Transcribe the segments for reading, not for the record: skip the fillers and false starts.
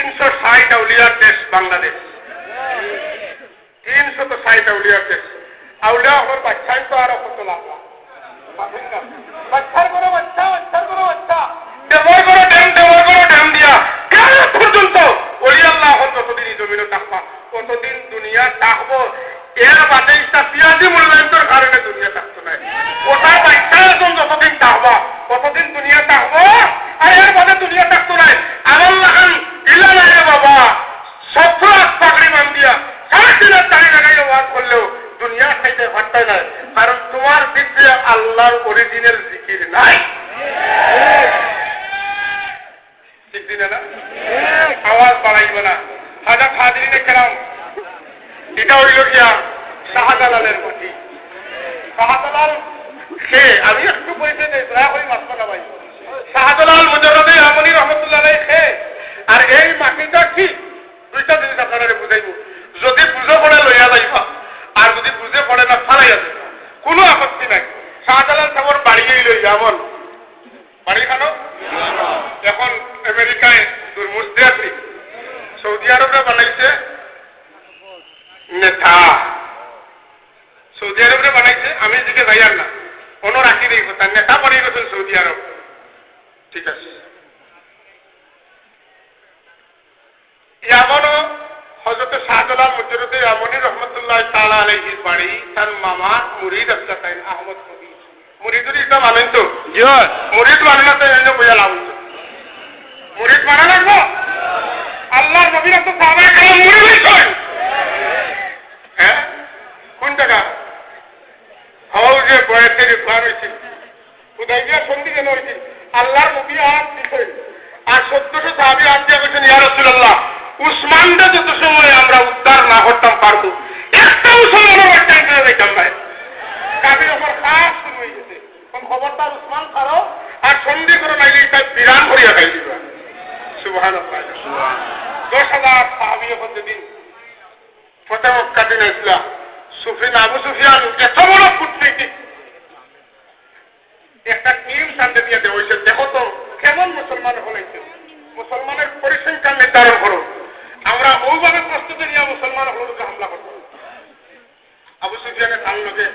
360 আউলিয়ার দেশ বাংলাদেশ, 360 আউলিয়ার দেশ। আউলিয়া হলোর বাচ্চাই তো আরো কত লাভ, বাচ্চার করে বাচ্চা, বাচ্চার করে বাচ্চা, দেবর করে ড্যাম দিয়া কেন পর্যন্ত ওলি আল্লাহ যতদিন জমিনে থাকবা কতদিন দুনিয়া থাকবো। এর বাদে ইচ্ছা পিয়াজি মূল্যায়নের কারণে দুনিয়া থাকতো না। ওটা বাচ্চা এখন যতদিন থাকবা কতদিন দুনিয়া থাকবো, আর এর বাদে দুনিয়া থাকতো না। আমার লাগান ইলা নাই বাবা, 70 পাগড়ি মান দিয়া 3.5 টাকা লাগাই ওয়াজ করলেও দুনিয়া খাইতে পারতাই না, কারণ তোমার ভিতরে আল্লাহর অরিজিনাল জিকির নাই। ঠিক দিনে না, আওয়াজ বাড়াইব না। হাজার হাজরিনে কেরাম, এটা হইল গিয়া শাহজালালের মাটি। শাহজালাল সে, আমি একটু পরিচয় দেই, দয়া করে মাত্র না ভাই। শাহজালাল মুজাররদে আমনি রহমতুল্লাহ আলাইহি সে। আর এই মাটিটা কি দুইটা জিনিস আপনারা বুঝাইব। যদি বুঝে পড়ে লইয়া যাইবা, আর যদি বুঝে পড়ে না ফালাইয়া যাইবা, কোনো আপত্তি নাই। শাহজালাল সাহেবের বাড়িয়েই লইয়া আমল বাড়ি খানো এখন আমেরিকায় দুর্মুদ্দে আছে, সৌদি আরবে বানাইছে নেতা, সৌদি আরবে বানাইছে। আমি দিকে যাই আর না, কোনো রাখি নেই, তার নেতা বানিয়ে গেছেন সৌদি আরব। ঠিক আছে, এমনও হযরত শাহজালাল মুজাররদে আমনি রহমতুল্লাহ তাআলা আলাইহির বাড়ি, তার মামা মুরিদ আফসাতাইন আহমদ কবি। মুরিদুর ইসলাম মানেন তো? মুরিদ মানে না তো এনে বইয়া লাভ হইতো। মুরিদ মানে লাগবো, আল্লাহর নবীরা তো সাহাবায়ে কেরাম মুরিদ হইছেন। হ্যাঁ, কোন টাকা হাওয়াও যে বয়সের ইফতার হয়েছিল, হুদাইবিয়া সন্ধি কেন হয়েছিল, আল্লাহর নবী হাত দিছেন, আর 1400 সাহাবী হাত দিয়ে বলছেন ইয়া রাসূলুল্লাহ, উসমানকে যত সময় আমরা উদ্ধার না করতাম পারবো, একটা মুসলমানের বাচ্চা করে দেখতাম না। কাজে আমার কাজ শুরু হয়ে গেছে, খবরদার উসমান কারো আর সন্ধি করে নাইলে তাই বিরান করিয়া খাই দিবা। সুবহানাল্লাহ। 10,000 সাহাবী প্রতিদিন ফতে মক্কা দিন ইসলাম। আবু সুফিয়ান এত বড় কূটনীতিক, একটা টিম সামনে দিয়ে দেওয়া হয়েছে, দেখো তো কেমন মুসলমান হলেছে, মুসলমানের পরিসংখ্যান নির্ধারণ করো, আমরা ওইভাবে প্রস্তুতি নিয়ে মুসলমান হলকে হামলা করবো। আবু সুফিয়ানের তার লোকে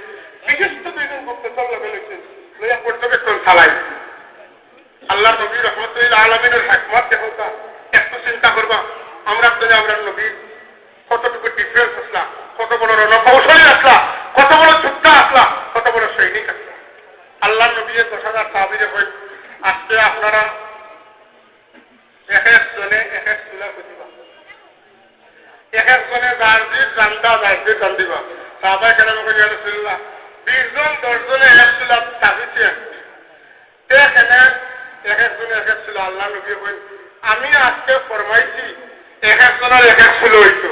বিশিষ্ট 2জন প্রফেসর লোকে লিখছেন, লইয়া পর্যবেক্ষণ চালাই। আল্লাহ নবী রহমতুল্লাহ আলমিনের হিকমত দেখো, একটু চিন্তা করবা, আমরা নবীর কতটুকু ডিফারেন্স আসলা, কত বড় রণকৌশলী আসলা, কত বড় যোদ্ধা আসলা, কত বড় সৈনিক আসলা। আল্লাহ নবী 10,000 সাহাবীরে কই, আজকে আপনারা এক একজনে এক এক চুলা খুঁজিবা, এক একজনে জার্জির জান্দা জার্জির জান্দিবা। সাহাবায়ে কেরাম কই ইয়া রাসূলুল্লাহ, 20 জন 10 জনে এক চুলা চাপিছে, এখানে এক একজনে এক এক চুলা। আল্লাহ নবী কই, আমি আজকে ফরমাইছি এক একজনের এক এক চুলো হইতো,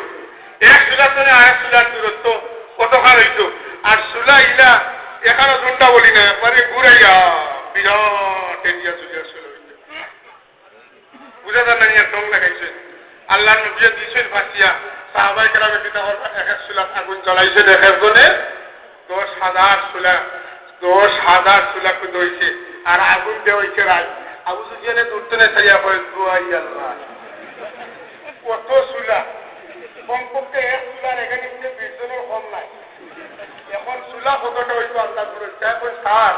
এক চুলার জন্য আরেক চুলার দূরত্ব কতখান হইতো, আর চুলা ইলা এখানে ঘন্টা বলি না, একবারে ঘুরাইয়া বিরাট এরিয়া চুলিয়া চুলো হইতো। বুঝা যান না, টং লাগাইছেন। আল্লাহ নবী দিয়েছেন ফাঁসিয়া, সাহাবায়ে কেরামে কি তখন এক এক চুলা আগুন জ্বলাইছেন, এক একজনে 10,000 চুলা, 10,000 চুলা খুঁজে হয়েছে, আর আগুন দেওয়া হয়েছে রাত। আবু সুফিয়ানে দূরতনে ছাড়িয়া পড়ে, দুয়াই আল্লাহ, কত চুলা, কমপক্ষে এক চুলার এখানে 20 জনের কম নাই। এখন চুলা কতটা হইতো আল্লাহ করে, এখন সার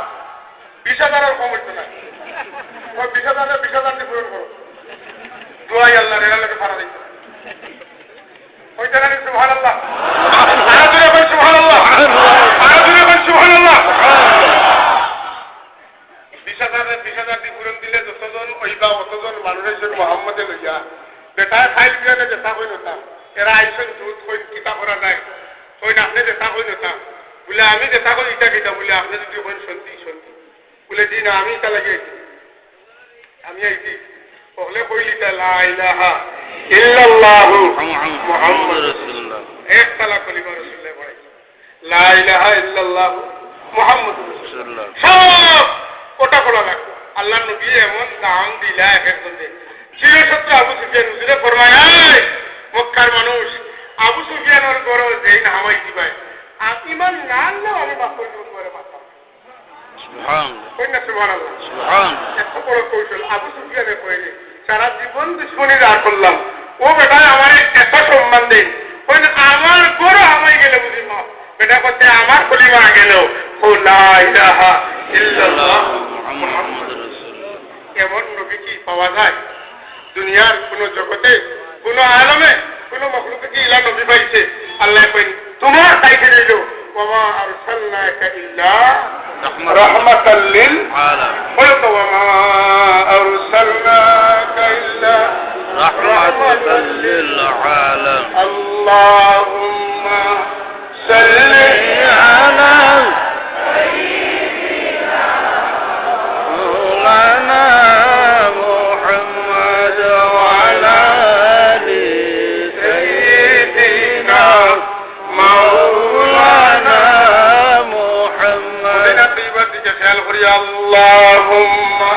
20,000-এর কম হইতো না। 20,000 দিয়ে পূরণ করো, দুয়াই আল্লাহ, এরা লোকে ভাড়া দিত হইতে না। সুবহানাল্লাহ, আরো জোরে বল সুবহানাল্লাহ, আরো জোরে বল সুবহানাল্লাহ। 20,000 দিয়ে পূরণ দিলে যতজন হইবা অতজন মানুষের মোহাম্মদে লইয়া বেটায় ফাইল দিয়ে যেটা হই নতা, এরা আইসন দুধ হই কিতা করা নাই, হই না আপনি যেটা হই নতা বলে, আমি যেটা করি এটা কিতা বলে, আপনি যদি হইন সত্যি সত্যি বলে, জি না আমি এটা লাগে আমি আইছি, তাহলে কইলি লা ইলাহা ইল্লাল্লাহু মুহাম্মাদুর রাসূলুল্লাহ, এক তালা কলিমা রাসূলুল্লাহ পড়ে, লা ইলাহা ইল্লাল্লাহু মুহাম্মাদুর রাসূলুল্লাহ, সব ওটা পড়া লাগবে। আল্লাহ নবী এমন দাম দিলা এক একজনকে, চিরসত্য আবু সুফিয়ান হুজুরে ফরমায়, মক্কার মানুষ আবু সুফিয়ানের গড় যেই না হামাই দিবাই, ইমান না আনলেও আমি বাস্তব করে পারতাম। সুবহানাল্লাহ, এত বড় কৌশল আবু সুফিয়ানে কইলে, সারা জীবন দুশ্মনী রাগ করলাম, ও বেটায় আমার এত সম্মান দেন আমার গরু আমায় গেলে বুঝি মা বেটা করতে আমার কলিমা গেলেও এমন নবী কি পাওয়া যায় দুনিয়ার কোন জগতে কোন আলমে কোন মখলুকে কি ইলা নবী পাইছে আল্লাহ কইন তোমার চাইতে দিল ওমা আরসালনাকা ইল্লা রাহমাতাল লিল আলামিন ওমা আরসালনাকা ইল্লা রাহমাতাল লিল আলামিন আল্লাহুম্মা সাল্লি আলা সাইয়্যিদিনা মুহাম্মদ ওয়া আলা আলি সাইয়্যিদিনা মাওলানা মুহাম্মদ দিকে খেয়াল করি আল্লাহুম্মা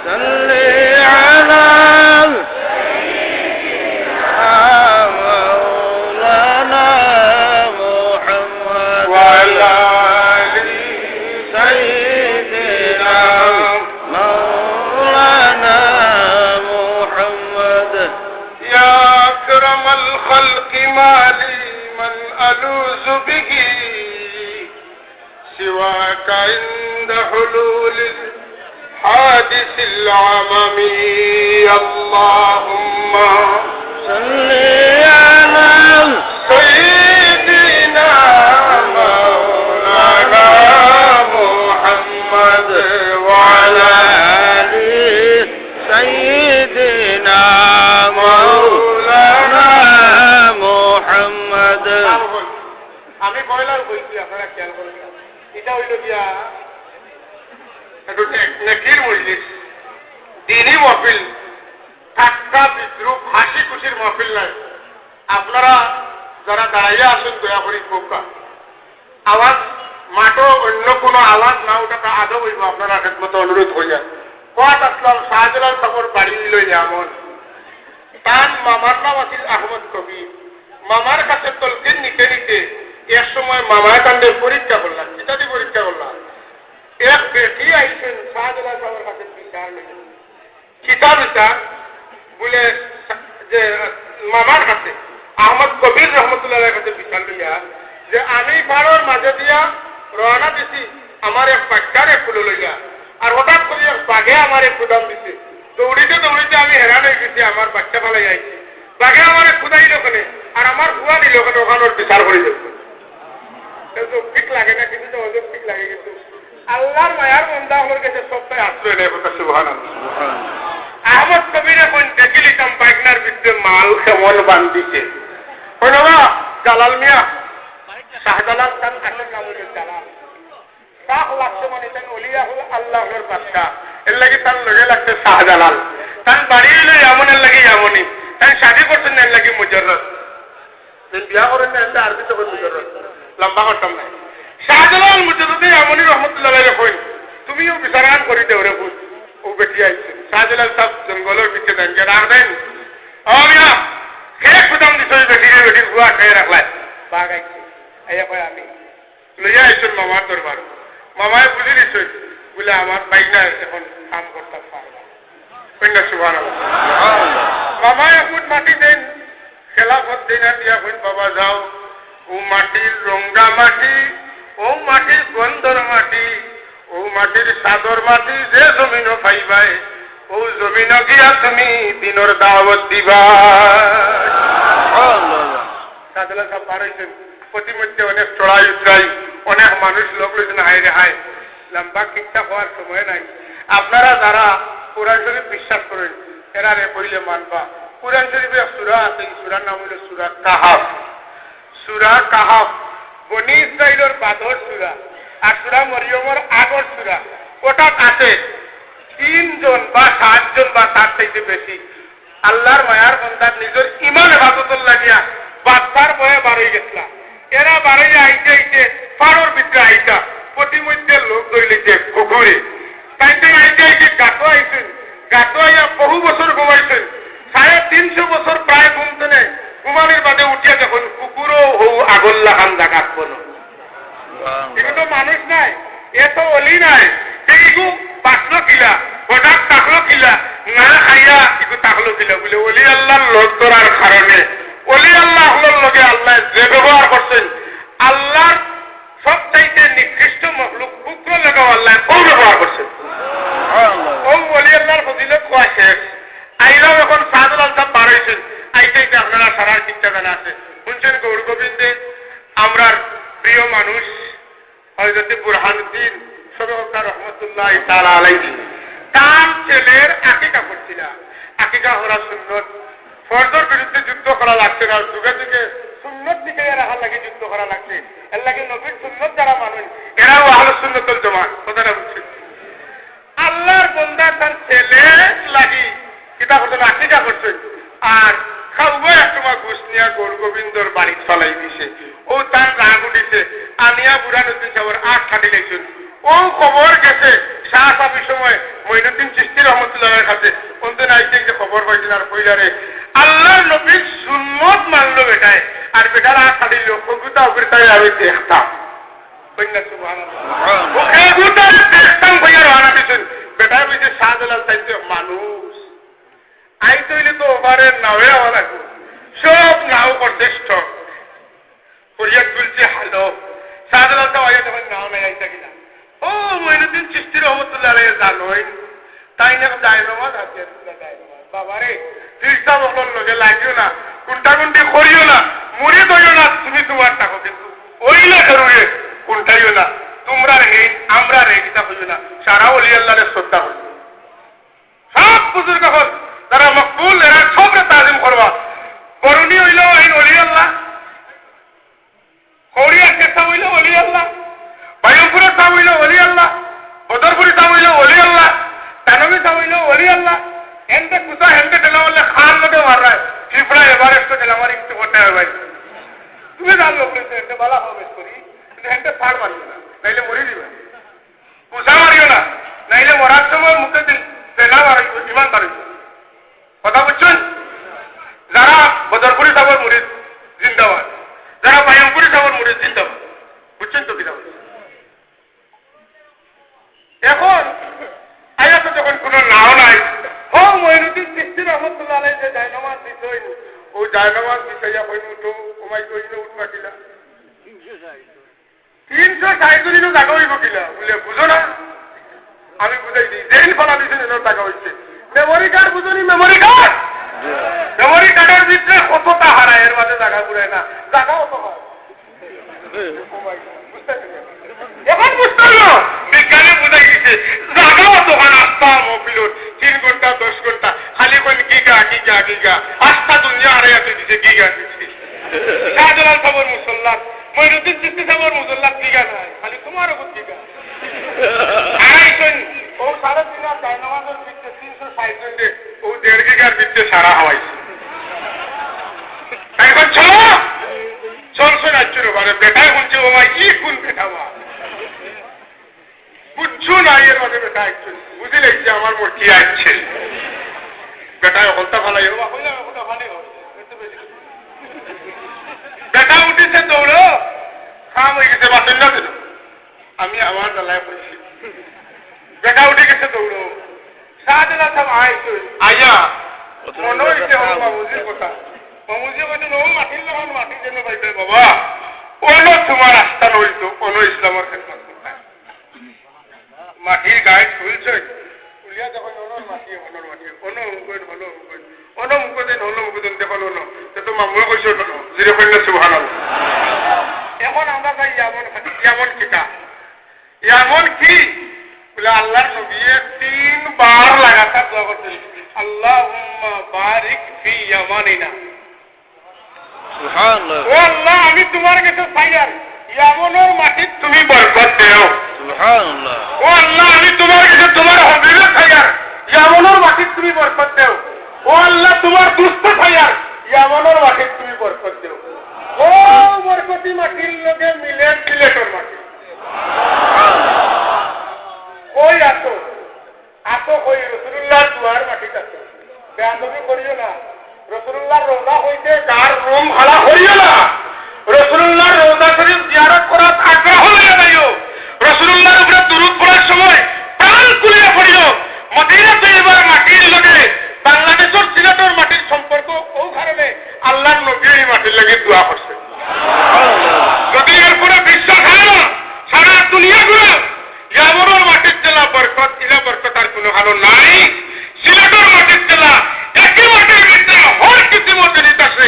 সাল্লি আলা মাওলানা মুহাম্মদ ওয়া আলা আলি সাইয়্যিদিনা মাওলানা মুহাম্মদ ইয়া আকরামাল খালকি মালি মান আলুযু বিহি سواك عند حلول الحادث العممي اللهم صل على سيدنا مولانا محمد وعلى آل سيدنا مولانا محمد আমি কয়লার বইছি আপনারা খেয়াল করেন এটা হইল গিয়া নেকির মজলিস দিনই মহফিল ঠাট্টা বিদ্রুপ হাসি খুশির মহফিল নাই আপনারা যারা দাঁড়াইয়া আসেন দয়া করি কৌকা আওয়াজ মাঠও অন্য কোনো আওয়াজ না ওটা আদব হইব আপনারা মতো অনুরোধ হইয়া কত আসলাম শাহজালাল সাহর বাড়ি লই এমন তার মামার নাম আছিল আহমদ কবির মামার কাছে তলকিন নিতে নিতে এক সময় মামায় কাণ্ডে পরীক্ষা করলাম কিতাবি পরীক্ষা করলাম এক বেটি আইছেন শাহজালাল সাহর কাছে বিচার নিলেন কিতাবিটা বলে যে মামার কাছে আহমদ কবির রহমতুল্লাহ কাছে বিচার লইয়া যে আমি পাড়ার মাঝে দিয়া রওনা দিছি আমার এক বাচ্চারে ফুলে লইয়া আর হঠাৎ করে এক বাঘে আমার এক কুদাম দিছে দৌড়িতে দৌড়িতে আমি হেরান হয়ে গেছি আমার বাচ্চা পালাই আইছি বাঘে আমার খুদাইল ওখানে আর আমার কুয়া দিল ওখানে ওখানোর বিচার করে যাচ্ছে ঠিক লাগে না কিন্তু ঠিক লাগে কিন্তু আল্লাহর মায়ার বন্ধা আমার কাছে সবটাই আশ্রয় নেই কথা সুবহানাল্লাহ আহমদ কবির এখন দেখি লিতাম বাইকনার ভিতরে মাল কেমন বান্ধিছে ওই বাবা জালাল মিয়া শাহজালাল তার আসল নাম হল জালাল শাহ লাগছে মানে তার অলিয়া হল আল্লাহর বাদশা এর লাগে তার লগে লাগছে শাহজালাল তার বাড়ি হইল এমনের লাগে এমনই তাই শাদি করছেন এর লাগে মুজাররদ বিয়া করেন না একটা আরবি তখন মুজাররদ লম্বা করতাম নাই শাহজালাল মুজাররদে এমনই রহমতুল্লাহ কইন তুমিও বিচারান করি দেও রে বুঝ ও বেটি আইছে শাহজালাল সব জঙ্গলের ভিতরে দেন কে রাখ দেন ও মিয়া খেয়ে খুদাম দিছ ওই বেটির গুয়া খেয়ে রাখলাই বাঘ আইছে আইয়া কয় আমি লইয়া আইছেন মামার দরবার মামায় বুঝি নিশ্চয় বলে আমার বাইকটা এখন কাম করতাম পারলাম কন্যা সুবহানাল্লাহ মামায় এখন মাটি দেন খেলাফত দেন আর দিয়া কইন বাবা যাও ও মাটির রঙ্গা মাটি ও মাটির গন্ধর মাটি ও মাটির সাদর মাটি যে জমিনও পাইবাই ও জমিন গিয়া তুমি দিনর দাওয়াত দিবা শাহজালাল সাহেব পার হয়েছেন প্রতিমধ্যে অনেক চড়াই উতরাই অনেক মানুষ লোক লইছেন হায় রে হায় লম্বা ঠিকঠাক হওয়ার সময় নাই আপনারা যারা কোরআন শরীফ বিশ্বাস করেন এরা রে কইলে মানবা কোরআন শরীফের সূরা আছে সূরার নাম হলো সূরা কাহাফ সূরা কাহাফ বনি ইসরাইলের বাদর সূরা আর সূরা মরিয়মের আগর সূরা ওটা আছে 3 জন বা 7 জন বা তার থেকে বেশি আল্লাহর মায়ার বান্দার নিজের ঈমান ইবাদতের লাগিয়া বাদবার বয়ে বাড়ি গেছলা এরা বাড়ি আইতে আইতে পাড়োর ভিতরে আইতা প্রতিমধ্যে লোক ধরিলেছে পুকুরে তাইতে আইতে আইতে গাটো আইছেন গাটো আইয়া বহু বছর ঘুমাইছেন 350 বছর প্রায় ঘুমতেনে ঘুমানির বাদে উঠিয়া দেখুন কুকুরও হৌ আগল লাগান জাগাত কোনো এগুলো তো মানুষ নাই এ তো অলি নাই এইগু বাঁচলো কিলা হঠাৎ তাকলো কিলা না খাইয়া একটু তাকলো কিলা বলে অলি আল্লাহর লোক তোর আর সারার চিন্তা জানা আছে শুনছেন গৌর গোবিন্দে আমরার প্রিয় মানুষ হযরত বুরহানুদ্দিন সরকার রহমতুল্লাহ তাআলা আলাইহি তার ছেলের আকিকা করছিল আকিকা হওয়া সুন্নত ফরজের বিরুদ্ধে যুদ্ধ করা লাগছে না যুগে যুগে সুন্নত দিকে রাখার লাগে যুদ্ধ করা লাগছে এর লাগে নবীর সুন্নত যারা মানুষ এরাও আহলে সুন্নাতুল জামাত কথাটা বুঝছেন আল্লাহর বান্দা তার ছেলে লাগি কিতা করছেন আকিকা করছেন আর খাওয়া একটা ঘুষ নিয়ে গৌর গোবিন্দর বাড়ি চলাই দিছে ও তার রাগ উঠিছে আনিয়া বুরহানুদ্দিন সাহেবের আট খাটি লেগছেন ও খবর গেছে শাহ সাহেবের সময় মঈনুদ্দিন চিশতি রহমতুল্লাহের কাছে অন্তে নাইতে যে খবর পাইছেন আর কইলারে আল্লাহর নবীর সুন্নত মানলো বেটায় আর বেটার আট খাটি লোক কবিতা অবৃতায় আমি দেখতাম কন্যা সুবহানাল্লাহ এই গুতা দেখতাম কইয়া রওনা দিছেন বেটায় বলছে শাহজালাল তাইতে মানুষ আই তৈলে তো ওভারের নাওয়ে হওয়া লাগবে সব নাও প্রচেষ্ট করিয়া তুলছে হালো শাহজালাল তো আয়া তখন নাও নাই আইতা কিনা ও মঈনুদ্দিন চিশতি রহমতুল্লাহ আলাইহি জানোই তাই না দায়নমাজ আছে বাবারে তিরটা বকল লগে লাগিও না কুন্টাকুন্টি করিও না মুড়ি দইও না তুমি তোমার টাকা কিন্তু ওইলে করবে কুন্টাইও না তোমরা রে আমরা রে কিতা হইও না সারা ওলি আল্লাহর শ্রদ্ধা হইল সব বুজুর্গ হল যারা মকবুল এরা সবরে তাজিম করবা করুণী হইল এই ওলি আল্লাহ কৌরিয়ার চেষ্টা হইল ওলি আল্লাহ বায়ুপুরে তা হইল ওলি আল্লাহ বদরপুরি তা হইল ওলি আল্লাহ তানবী তা হইল ওলি আল্লাহ এনতে কুসা হেনতে টেলা বললে খান লোকে মার রায় শিফড়া এভারেস্ট টেলা আমার একটু করতে হবে ভাই তুমি জানলো বলেছে এনতে বলা হবে করি কিন্তু হেনতে ছাড় মারিও না নাইলে মরি দিবে কুসা মারিও না নাইলে মরার সময় মুখে তেলা মারিব ইমান মারিব কথা বুঝছেন যারা বদরপুরি সাবর মুরিদ জিন্দাবাদ যারা বায়ুপুরি সাবর মুরিদ জিন্দাবাদ বুঝছেন তো কিনা এখন আয়াতে যখন কোনো নাও নাই ও মঈনুদ্দিন চিশতি রহমতুল্লাহ আলাইহি যে জায়নামাজ দিছইন ও জায়নামাজ দিছাইয়া কইন উঠো ওমাই কইন উঠবা কিলা 360 দিনও জায়গা হইব কিলা বলে বুঝো না আমি বুঝাই দিই যেই ফলা দিছেন এর টাকা হইছে মেমোরি কার্ড বুঝুনি মেমোরি কার্ডের ভিতরে কতটা হারায় এর মাঝে জায়গা ঘুরে না জায়গাও তো হয় এখন বুঝতে হলো বিজ্ঞানে বুঝাই গেছে জায়গাও তো হয় আস্থা মফিলুর 3 ঘন্টা 10 ঘন্টা খালি কোন গিগা আস্থা দুনিয়া হারাইয়া দিছে গিগা দিছে শাহজালাল সাহেবের মুসল্লাত মঈনুদ্দিন চিশতি সাহেবের মুসল্লাত গিগা নাই খালি তোমারও কোন গিগা আড়াইশন ও সারা দিন জায়নামাজের ভিতরে 360 জনে ও 1.5 গিগার ভিতরে সারা হওয়াইছে এখন চলছে না চুরো মানে বেটায় শুনছে ও মা ই কোন বেটাবা বুঝছো না এর মাঝে বেটা একজন বুঝলে যে আমার মোট কি আসছে বেটায় হলতা ফালাই বেটা উঠেছে দৌড়ো খাম হয়ে গেছে বাসেন না দিল আমি আমার জ্বালায় পড়েছি বেটা উঠে গেছে দৌড়ো শাহজালাল সাহেব আইয়া মনে হয়েছে আমার বাবুজির কথা বাবুজি বলছেন ও মাটির লোক মাটির জন্য পাইবে বাবা ওনো তোমার আস্থান হইতো কোনো ইসলামের ক্ষেত্রে মাটির গায়ে খুলছে খুলিয়া যখন অনর মাটি অনুমোদন দেখুন তো মামলা কইছো জিরে কইলে সুবহানাল্লাহ এখন আমরা যাই এমন কিতা এমন কি বলে আল্লাহর নবী 3 বার লাগাতার দোয়া করতেন আল্লাহুম্মা বারিক ফি ইয়ামানিনা সুবহানাল্লাহ ও আল্লাহ আমি তোমার কাছে চাইয়ার ইয়ামনের মাটি তুমি বরকত দাও সুবহানাল্লাহ ও আল্লাহ আমি তোমার কাছে তোমার হাবিবের চাইয়ার ইয়ামনের মাটি তুমি বরকত দাও ও আল্লাহ তোমার দুষ্ট চাইয়ার ইয়ামনের মাটি তুমি বরকত দাও ও বরকতি মাটির লগে মিলে সিলেটর মাটি কই আসো কই রাসূলুল্লাহর দুয়ার মাটিতে আসো বেয়াদবি করিও না রাসূলুল্লাহর রওজা হইতে কার রুম ভাড়া করিও না রাসূলুল্লাহর রওজা শরীফ জিয়ারত করার আগ্রহ লইয়া যাইও রাসূলুল্লাহর উপরে দুরূদ পড়ার সময় প্রাণ খুলিয়া পড়িও মদিনা তৈয়বার মাটির লগে বাংলাদেশের সিলেটের মাটির সম্পর্ক ও কারণে আল্লাহর নবী এই মাটির লাগি দোয়া করছে যদি এর পুরো বিশ্বাস হয় না সারা দুনিয়া ঘুরে ইয়ামনের মাটির জেলা বরকত ইলা বরকত আর কোনো ভালো নাই সিলেটের মাটির জেলা একই মাটির ভিতরে হর কিছু মধ্যে আছে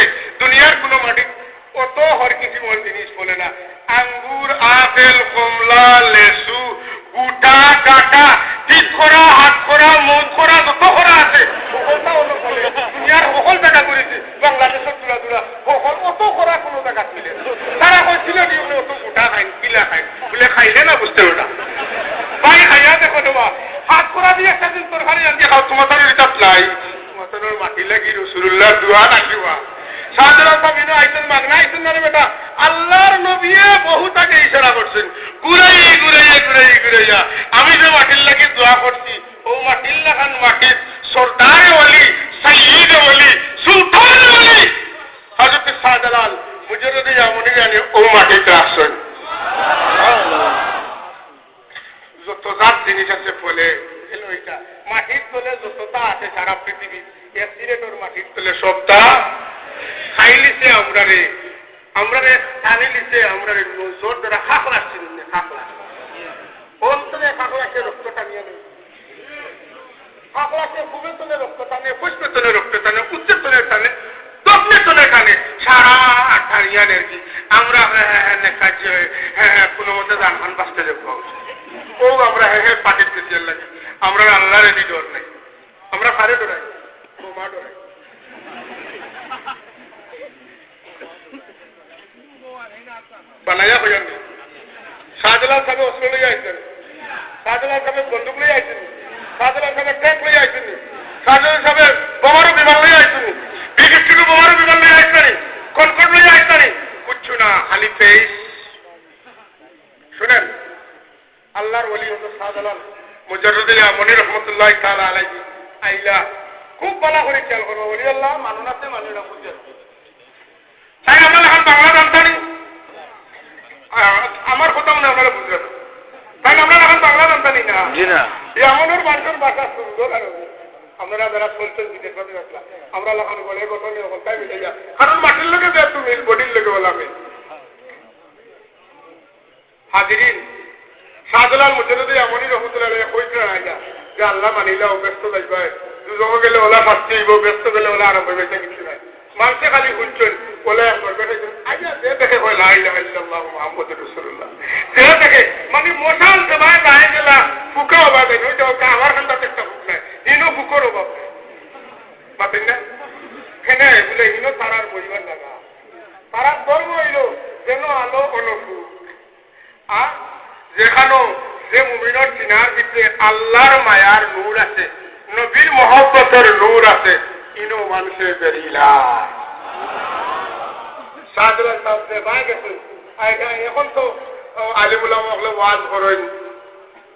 লাগি রাসূলুল্লাহ দোয়া নাকিবা শাহজালাল সাহেব আইছেন মাগনা আইছেন না রে বেটা আল্লাহর নবীয়ে বহুত আগে ইশারা করছেন ঘুরাইয়া আমি যে মাটির লাগি দোয়া করছি ও মাটির লাগান মাটির সরদারে ওলি সাইয়্যিদে ওলি সুলতানে ওলি হযরত শাহজালাল মুজাররদে ইয়ামনি জানি ও মাটিতে আসেন যত জাত জিনিস আছে ফলে এলো এটা মাটির তলে যতটা আছে সারা পৃথিবী এক্সিলেটর মাটির তলে সবটা খাইলিছে আমরারে টানি লিছে আমরারে জোর ধরা খাকলা ছিলেন খাকলা অন্তরে খাকলাকে রক্ত টানিয়ে নেই খাকলাকে খুবে তলে রক্ত টানে পুষ্পে তলে রক্ত টানে উচ্চের তলে টানে দক্ষিণের তলে টানে সারা টানিয়া নেই আমরা কাজে কোনো মতে জানখান বাঁচতে যাবো ও আমরা পাটির পেঁচিয়ে লাগে আমরা আল্লাহর এদি ডর নাই আমরা ফারে ডরাই বোমা ডরাই বানাইয়া হইয়ান শাহজালাল সাহেব অস্ত্র লইয়া আইছেন শাহজালাল সাহেব বন্দুক লইয়া আইছেন শাহজালাল সাহেব ট্যাঙ্ক লইয়া আইছেন শাহজালাল সাহেব বোমারও বিমান লইয়া আইছেন বিগিস্টিরও বোমারও বিমান লইয়া আইছেন কনকট লইয়া আইছেন কিচ্ছু না খালি ফেস শুনেন আল্লাহর ওলি হযরত শাহজালাল মুজাররদে ইয়ামনি রাহমাতুল্লাহ তাআলা আলাইহি আইলা খুব ভালো করে খেয়াল করবো ওলি আল্লাহ মানুন আছে মানুষ না বুঝে তাই আমরা এখন বাংলা জানতানি আমার কথা মনে আপনারা বুঝলেন তাই আমরা এখন বাংলা জানতানি না এমনের মানুষের ভাষা সুন্দর আর আপনারা যারা চলছেন বিদেশ বাদে আসলাম আমরা এখন বলে গঠন তাই মিলে যা কারণ মাটির লোকে যে একটু মিল বডির লোকে বলা মিল হাজিরিন শাহজালাল মুজাররদে ইয়ামনি রাহমাতুল্লাহ আলাইহি কইতেন আইয়া যে আল্লাহ মানিলাও ব্যস্ত যাইবা দুজক গেলে ওলা ফাস্ট হইব ব্যস্ত গেলে ওলা আরম্ভ হইবে কিছু নাই মানুষে খালি শুনছেন ওলা করবে আইয়া যে দেখে কয় লা ইলাহা ইল্লাল্লাহ মুহাম্মাদুর রাসূলুল্লাহ যে দেখে মানে মশাল সবাই যায় গেলা ফুকা হবে ওইটা আমার কাছে একটা ফুক নাই ইনো ফুকর অভাব পাতেন না কেনে বলে ইনো তারার পরিবার লাগা তারার ধর্ম হইল যেন আলো অনুফু আর যেখানো যে মুমিনের সিনার ভিতরে আল্লাহর মায়ার নূর আছে নবীর মহব্বতের নূর আছে ইনো মানুষের বেরিলা শাহজালাল সাহেব যে বাই গেছে এখন তো আলিম উলামা হলে ওয়াজ করেন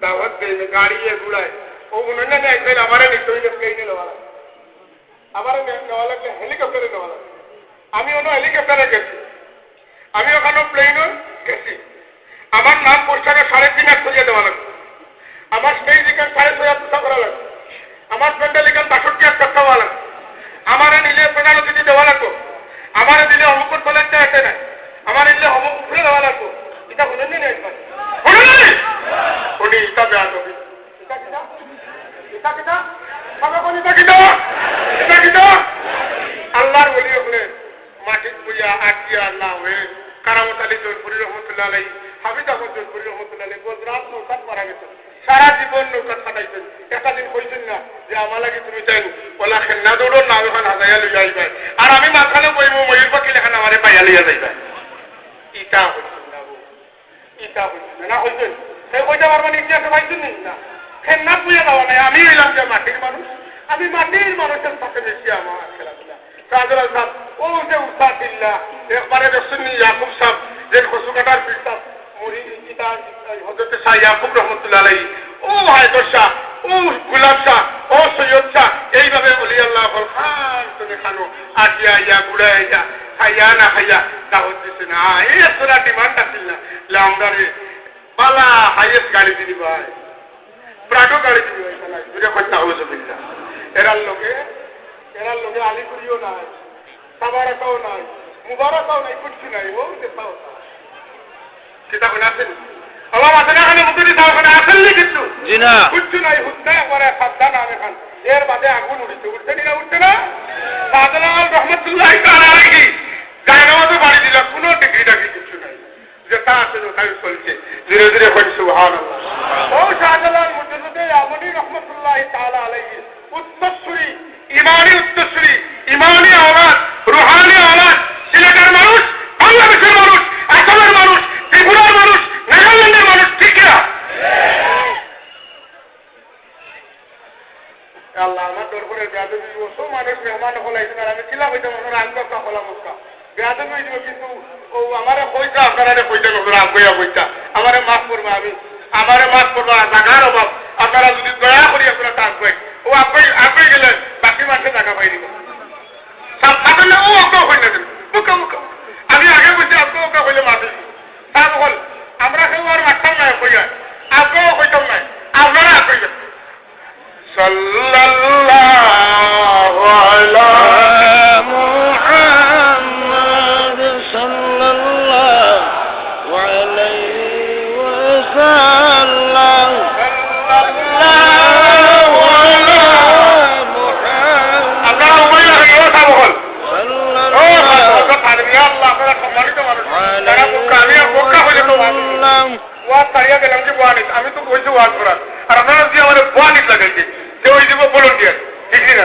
দাওয়াত দেয় গাড়িয়ে ঘুরায় ও উন্নয়ন নেই আমারে নিশ্চয়ই প্লেনে নেওয়া লাগে আমারে নেওয়া লাগলে হেলিকপ্টারে নেওয়া লাগে আমি অন্য হেলিকপ্টারে গেছি আমি ওখানে প্লেনে গেছি আমার নাম পোস্টারে 3.5 সরিয়ে দেওয়া লাগবে আমার স্টেজ এখানে 6.5 করা লাগবে আমার প্যান্ডেল এখানে 62 টাকা দেওয়া লাগবে আমার নিলে পেনাল্টি দেওয়া লাগবে আমার দিলে অমুকুর তোলেন আছে না আমার নিলে অমুক উপরে দেওয়া লাগবে এটা বলেন না উনি এটা দেওয়া যাবে আল্লাহর বলি ওখানে মাটির বইয়া আটিয়া আল্লাহ হয়ে কারামত আলী জয়পুরি রহমতুল্লাহ আলাই হাফিজ আহমদ জয়পুরি রহমতুল্লাহ আলাই গুজরাট নৌকাত মারা গেছেন সারা জীবন নৌকাত খাটাইছেন একটা দিন কইছেন না যে আমার লাগে তুমি চাই ওলা খেলনা দৌড়োর নাম এখন হাজাইয়া লইয়া আইবাই আর আমি মাঝখানে বইব ময়ূর পাখি লেখান আমারে পাইয়া লইয়া যাইবাই ইটা হইছেন না ইটা হইছেন না হইছেন সেই কইটা পারবেন ইতিহাসে পাইছেন না খেলনা পুজো দেওয়া নাই আমি হইলাম যে মাটির মানুষ আমি মাটির মানুষের সাথে বেশি আমার খেলাধুলা শাহজালাল সাহেব ও যে উস্তাদিল্লাহ একবারে রসুন্নি ইয়াকুব সাহেব যে খসুকাটার পীর সাহেব মুরি ইতা হযরত শাহ ইয়াকুব রহমাতুল্লাহ আলাইহি ও হায়দর শাহ ও গোলাম শাহ ও সৈয়দ শাহ এইভাবে ওলি আল্লাহ খান তুমি খানো আটিয়া ইয়া গুড়া ইয়া খাইয়া না খাইয়া দাওয়াত দিছে না এই সোনা ডিমান্ড আছিল না আমরা রে পালা হাইয়েস্ট গাড়ি দিদি ভাই প্রাডো গাড়ি দিদি ভাই না দুটো কথা আউযুবিল্লাহ এরার লোকে আলিপুরিও নাই সাবারাকাও নাই মুবারকাও নাই কিছু নাই ও দেখাও কিতাব আছেন আল্লাহ মাসনা খানে মুকুদি দাও খানে আসেন নি কিছু জি না কিছু নাই হুদ্দা করে সাবধান আমি খান এর বাদে আগুন উঠছে না শাহজালাল রহমাতুল্লাহ তাআলা আলাইহি জায়গামতো বাড়ি দিল কোনো ডিগ্রি কিছু নাই যেটা আছে ওটাই চলছে ধীরে ধীরে হয় সুবহানাল্লাহ ও শাহজালাল মুজাদ্দিদে ইয়ামনি রহমাতুল্লাহ তাআলা আলাইহি উত্তরসূরি ইমানি উত্তরসূরি ইমানি আওলাদ রুহানি আওলাদ সিলেটের মানুষ বাংলাদেশের মানুষ আসামের মানুষ ত্রিপুরার মানুষ নাগাল্যান্ডের মানুষ ঠিক না আল্লাহ আমার দরবারের ব্যাধি ওসব মানুষ মেহমান হলে লাগছে না আমি কিলা কইতাম ওনারা আনবা হলাম ওকা বেয়াদব হয়ে যাব কিন্তু ও আমারে কইতা আপনারা কইতেন ওরা আগুয়া কইতা আমারে মাফ করবা আমি আমারে মাফ করবা জাগার অভাব আপনারা যদি দয়া করি আপনারা কাজ করেন ও আপনি গেলে বাকি মাসে টাকা পাই দিব থাকলে ও ওকে হইলে দেন ওকে ওকে আমি আগে বলছি আপনি ওকে হইলে মাফি তার বল আমরা কেউ আর মারতাম না কইয়া আপনিও কইতাম না আপনারা কইবেন সাল্লাল্লাহু আলা মুহাম্মাদ সাল্লাল্লাহু আলাইহি ওয়াসাল্লাম সাল্লাল্লাহু আলা মুহাম্মাদ আপনারা ওইয়া কথা বল সাল্লাল্লাহু আলাইহি আল্লাহ আপনারা সম্মানিত মানুষ তারা বোকা হইলে তো ওয়াজ তারিয়া গেলাম যে ওয়ানিস আমি তো কইছি ওয়াজ করার আর আপনারা যে আমার ওয়ানিস লাগাইছে যে ওই দিব ভলান্টিয়ার ঠিক না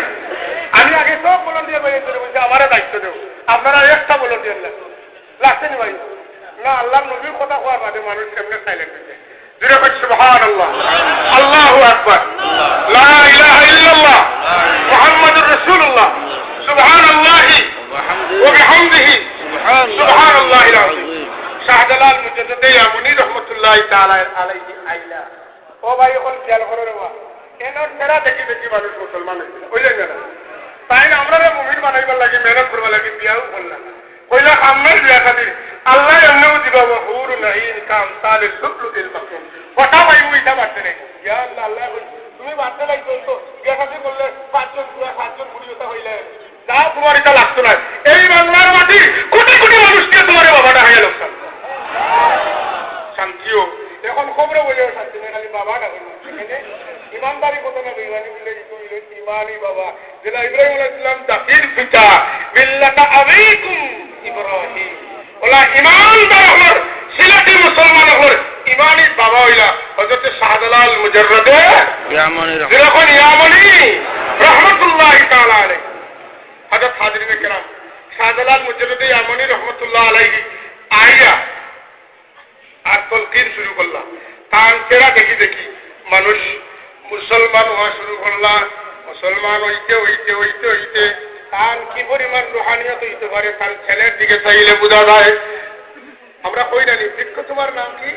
আমি আগে সব ভলান্টিয়ার বাইরে করে বলছি আমারে দায়িত্ব দেব আপনারা একটা ভলান্টিয়ার লাগছে নি ভাই না আল্লাহর নবীর কথা কোয়ার বাদে মানুষ কেমনে সাইলেন্ট হয়েছে জুড়ে কই সুবহানাল্লাহ আল্লাহু আকবার লা ইলাহা ইল্লাল্লাহ মুহাম্মাদুর রাসূলুল্লাহ সুবহানাল্লাহি ওয়া বিহামদিহি সুবহানাল্লাহিল আযীম শাহজালাল মুজাদ্দিদ ইয়ামুনি রাহমাতুল্লাহি তাআলা আলাইহি আইলা ও ভাই এখন খেয়াল করো রে বাবা এনর সেরা দেখি দেখি মানুষ মুসলমান হইছে বুঝলেন না তাই না আমরা মুমিন বানাইবার লাগি মেহনত করবার লাগি বিয়াও করলাম কইলা আমার বিয়া খাতির আল্লাহ এমনও দিবা হুর নাইন কাম সালে সুবলু দিল মাকুম কথা ভাই উইটা বাড়তে নেই ইয়া আল্লাহ আল্লাহ তুমি বাড়তে লাগতো তো বিয়া খাতির করলে পাঁচজন বুড়ি কথা হইলে যা তোমার এটা লাগতো না এই বাংলার মাটি কোটি কোটি মানুষকে তোমার বাবাটা হাইয়া লোকসান শান্তিও এখন খবরে বলে শান্তি না খালি বাবাটা এখানে ইমানদারি কত না বেইমানি বলে ইমানি বাবা যেটা ইব্রাহিম আলাইহিস সালাম জাতির পিতা মিল্লাতা আবিকুম ইব্রাহিম ওলা ইমানদার হল সিলেটি মুসলমান হল ইমানি বাবা হইলা হযরত শাহজালাল মুজাররদে ইয়ামানি রাহমাতুল্লাহি তাআলা আলাইহি হযরত হাজরিনে কেরাম শাহজালাল মুজাররদে ইয়ামানি রাহমাতুল্লাহ আলাইহি আইয়া আর তলকিন শুরু করলাম তার সেরা দেখি দেখি মানুষ মুসলমান হওয়া শুরু করলাম মুসলমান হইতে হইতে হইতে হইতে তার কি পরিমাণ রুহানিয়ত হইতে পারে তার ছেলের দিকে চাইলে বোঝা যায় আমরা কই জানি বৃক্ষ তোমার নাম কি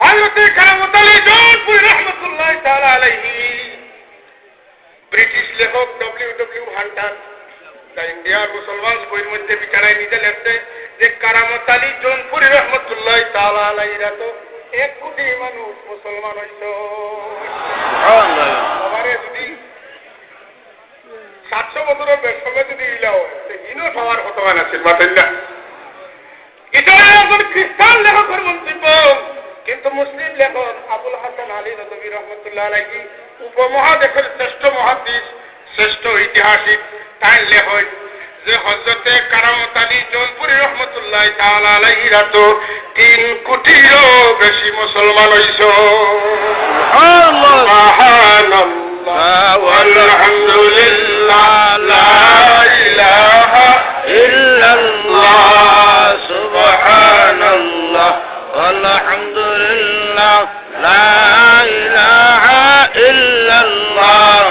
হযরত কারামত আলী জৌনপুরী রাহমাতুল্লাহ তাআলা আলাইহি ব্রিটিশ লেখক ডব্লিউ হান্টার দ্য ইন্ডিয়ার মুসলমান বইয়ের মধ্যে বিচারায় নিজে লেখতে যে কারামত আলী জৌনপুরী রাহমাতুল্লাহ তাআলা আলাইহিরা তো 1 কোটি মানুষ মুসলমান হইল আমারে যদি 700 বছরের সময় যদি ইলাও ইনো সবার হতমান আছে মাতেন না এটা একজন খ্রিস্টান লেখকের মন্তব্য কিন্তু মুসলিম লেখক আবুল হাসান আলী নদভী রহমতুল্লাহ আলাইহি উপমহাদেশের শ্রেষ্ঠ মুহাদ্দিস শ্রেষ্ঠ ঐতিহাসিক তাই লেখক যে হযরতে কারামত আলী জৌনপুরী রাহমাতুল্লাহ তাআলা আলাইহিরা তো 3 কোটিরও বেশি মুসলমান হইছ সুবহানাল্লাহ ওয়ালহামদুলিল্লাহ লা ইলাহা ইল্লাল্লাহ সুবহানাল্লাহ ওয়ালহামদুলিল্লাহ লা ইলাহা ইল্লাল্লাহ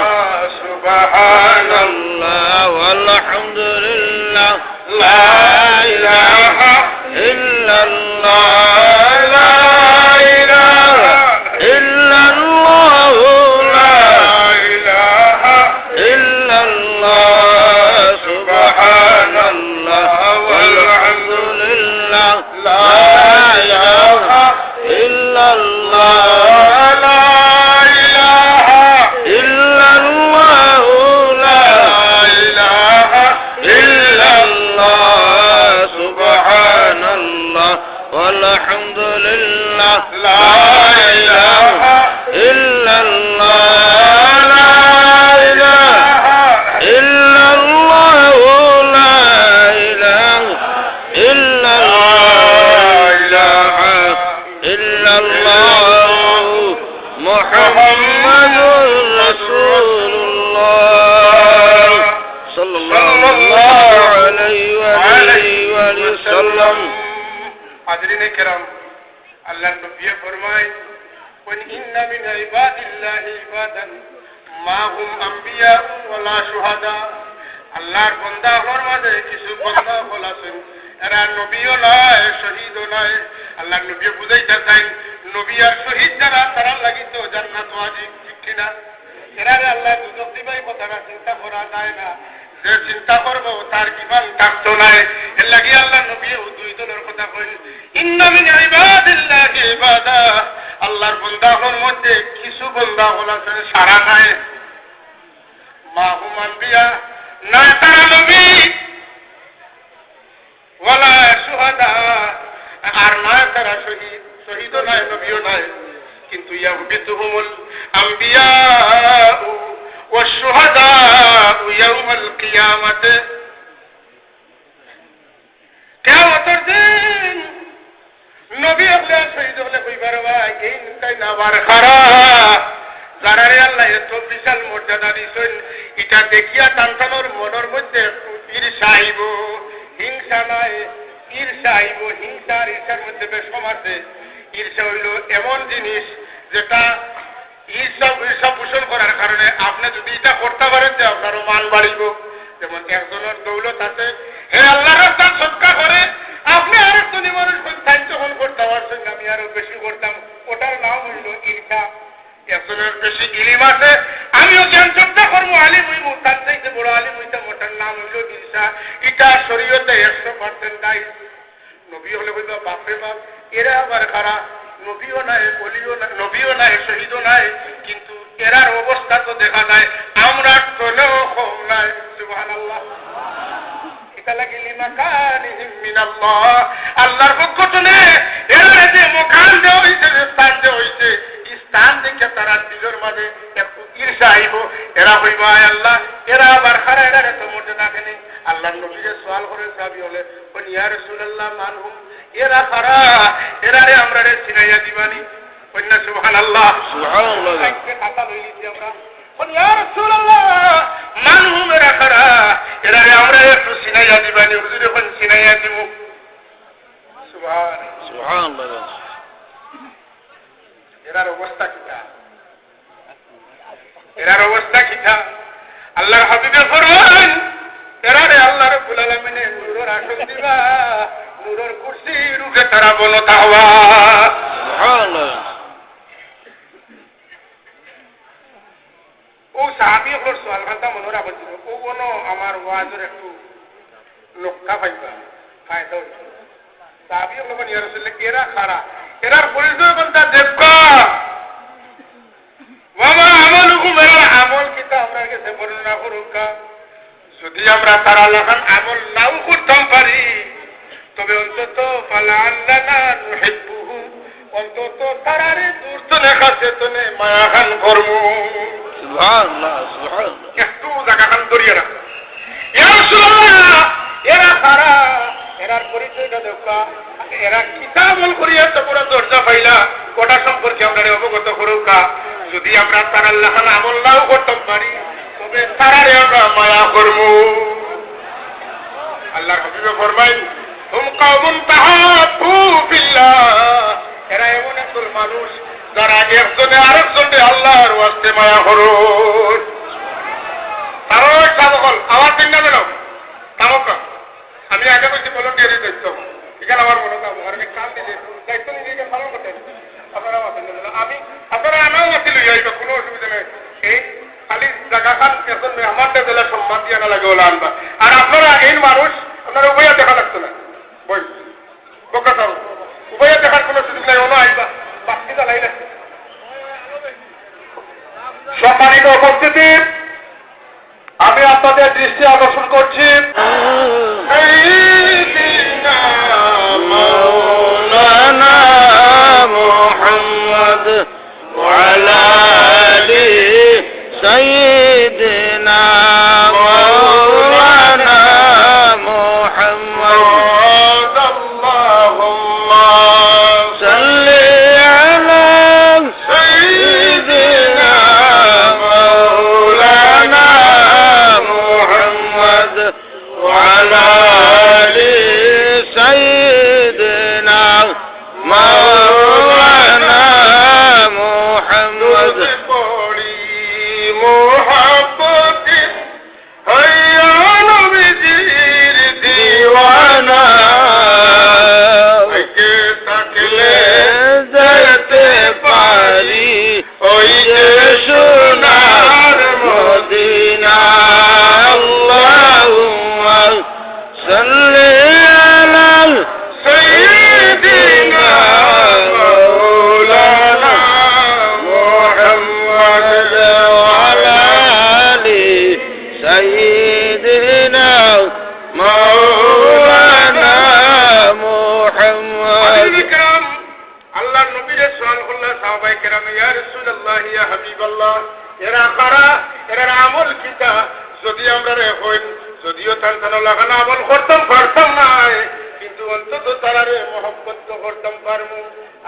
সুবহানাল্লাহ ওয়ালহামদুলিল্লাহ লা ইলাহা ইল্লাল্লাহ লা ইলাহা ইল্লাল্লাহ লা ইলাহা ইল্লাল্লাহ সুবহানাল্লাহ ওয়ালহামদুলিল্লাহ লা ইলাহা ইল্লাল্লাহ লা ইলাহা ইল্লাল্লাহ লা ইলাহা ইল্লাল্লাহ সুবহানাল্লাহ ওয়ালহামদুলিল্লাহ লা ইলাহা ইল্লাল্লাহ লা ইলাহা ইল্লাল্লাহ লা ইলাহা ইল্লাল্লাহ মুহাম্মাদুর রাসূলুল্লাহ সাল্লাল্লাহু আলাইহি ওয়া সাল্লাম হাজরিনে কেরাম আল্লাহর নবী ফরমায় কোন ইন্না মিন ইবাদিল্লাহি ইবাদান মা হুম আম্বিয়া ওয়ালা শুহাদা, আল্লাহর বান্দা হওয়ার মাঝে কিছু বান্দা হল আছেন, এরা নবীও নয় শহীদও নয়। আল্লাহ নবী বুঝাইতে চাই, নবী আর শহীদ যারা তারা লাগিত জান্নাত ওয়াজিব, ঠিক কিনা? এরারে আল্লাহ দুজক দিবাই কথাটা চিন্তা করা যায় না, যে চিন্তা করবো তার কিমান থাকতো নাই। এর লাগি আল্লাহ নবী দুই দলের কথা কইল, ইন্না মিন ইবাদিল্লাহি ইবাদা, আল্লাহর বান্দাদের মধ্যে কিছু বান্দা হল আছে সারা নাই। মা হুম আম্বিয়া, না তারা নবী, ওয়ালা শুহাদা, আর নয় তারা শহীদ, শহীদও নয় নবীও নয়। কিন্তু ইয়াহবিতুহুমুল আম্বিয়াউ ওয়াশ-শুহাদাউ ইয়াউমাল কিয়ামাতে, কিয়ামতের দিন নবী হলে শহীদ হলে কইবার ভাই এই তাই না বার খারা, যারারে আল্লাহ এত বিশাল মর্যাদা দিছেন, এটা দেখিয়া টানটানোর মনের মধ্যে ঈর্ষা আইব, হিংসা নয় ঈর্ষা আইব। হিংসা আর ঈর্ষার মধ্যে বেশ কম আছে। ঈর্ষা হইল এমন জিনিস যেটা ঈর্ষা পোষণ করার কারণে আপনি যদি এটা করতে পারেন যে আপনারও মান বাড়িব। যেমন একজনের দৌলত আছে, হে আল্লাহর রাস্তায় সদকা করে, আপনি আরেকজনই মানুষ যখন করতে পারছেন আমি আরো বেশি করতাম, ওটার নাম হইল ঈর্ষা। একজনের বেশি ইলিম আছে, আমিও জ্ঞান চর্চা করবো, আলিম হইব, তার চাইতে বড় আলিম হইতাম, ওটার নাম হইল ঈর্ষা। এটা শরীয়তে 100% নাই। নবী হলে বলবো বাপরে বাপ, এরা আবার কারা? নবীও নাই, বলিও নাই, নবীও নাই, শহীদও নাই, কিন্তু এরার অবস্থা তো দেখা যায় আমরা চলেও কম নাই। সুবহানাল্লাহ। এটা লাগে লিমাকানিহিম মিনাল্লাহ, আল্লাহর পক্ষ থেকে এরা যে মকান দেওয়া হয়েছে, যে স্থান দেওয়া হয়েছে, স্থান দেখে তারা নিজের মাঝে একটু ঈর্ষা আইব। এরা হইব আয় আল্লাহ, এরা আবার খারা, এরা এত মর্যাদা কেন? আল্লাহ নবীকে সওয়াল করে সাহাবী হলে ইয়া রাসূলুল্লাহ মানহুম, এরা খারা, এরারে আমরা রে চিনাইয়া দিবানি। কন্যা সুবহানাল্লাহ, সুবহানাল্লাহ। কথা লইছি আমরা, ইয়া রাসূলুল্লাহ মানহুম, এরা খারা, এরারে আমরা একটু চিনাইয়া দিবানি। হুজুর এখন চিনাইয়া দিমু। সুবহানাল্লাহ, সুবহানাল্লাহ। এরার অবস্থা কিটা? এরার অবস্থা কিটা? আল্লাহর হাবিবে ফরমান, এরারে আল্লাহ রাব্বুল আলামিনে নূরের আসন দিবা, নূরের কুরসি রূপে তারা বনত হওয়া। সুবহানাল্লাহ। ও সাহাবী হল সওয়াল করতে মনে রাখছিল, ও কোন আমার ওয়াজের একটু লক্ষ্য পাইবা, ফায়দা হইছে। সাহাবী হল ইয়া রাসূলুল্লাহ, এরা খারা, এরার পরিচয় বলতে দেখবা, বাবা আমলুকুম, এরা আমল কিতা আমরা কাছে বর্ণনা করুকা। যদি আমরা তারা লাগান আমল নাও করতাম পারি, তবে অন্তত ফালাল্লানা নুহিব্বুহু, অন্তত তারারে দূর তো লেখা চেতনে মায়াখান কর্ম। সুবহানাল্লাহ, সুবহানাল্লাহ। একটু জায়গাখান ধরিয়ে রাখ। ইয়া রাসূলুল্লাহ, এরা কারা? এরার পরিচয়টা দেখা, এরা কিতাব আমল করিয়া তো পুরো দরজা পাইলা, ওটা সম্পর্কে আমরা অবগত করুকা। যদি আমরা তারা লাগান আমল নাও করতাম পারি, তবে তারারে আমরা মায়া করব। আল্লাহর হাবিবে ফরমাইন, হুম কওমুন তাহাব্বু ফিল্লাহ, এরা এমন একদল মানুষ যারা একজনে আরেকজনকে আল্লাহর ওয়াস্তে মায়া করুন। তারও সাবকল আমার দিন না বেরো তামকা, আমি আগে বলছি ভলেন্টিয়ারের দায়িত্ব, এখানে আমার মনে হয় ঘরে কাল দিলে দায়িত্ব নিজেকে পালন করতে আপনারা আমি আপনারা আনাও মাতি লইয়া আইবা, কোনো অসুবিধা নেই। এই খালি জায়গা খান এখন আমাদের জেলা সম্মান দিয়ে আনা লাগে ওলা আনবা। আর আপনারা এই মানুষ আপনারা উভয়া দেখা লাগতো না, বই বোকা সাহ উভয়া দেখার কোনো সুযোগ নাই, ওনো আইবা বাকি জ্বালাই না। সম্মানিত উপস্থিতি, আমি আপনাদের দৃষ্টি আকর্ষণ করছি মাওলানা মুহাম্মদ ওয়া আলা আলি সাইয়্যিদিনা মাওলানা মুহাম্মদ, আল্লাহুম্মা সাল্লি আলা সাইয়্যিদিনা মাওলানা মুহাম্মদ ওয়া আলা আলি সাইয়্যিদিনা মাওলানা মুহাম্মদ। سيدنا مولانا محمد আল্লাহ নবীর সুবহান আল্লাহ সাহাবায়ে কেরাম ইয়া রাসূলুল্লাহ ইয়া হাবিবাল্লাহ এরা কারা এরা আমল কিতা যদি আমরা রে হইন যদিও তান লাগানো আমল করতাম পারতাম না কিন্তু অন্তত তারারে মহব্বত তো করতাম পারমু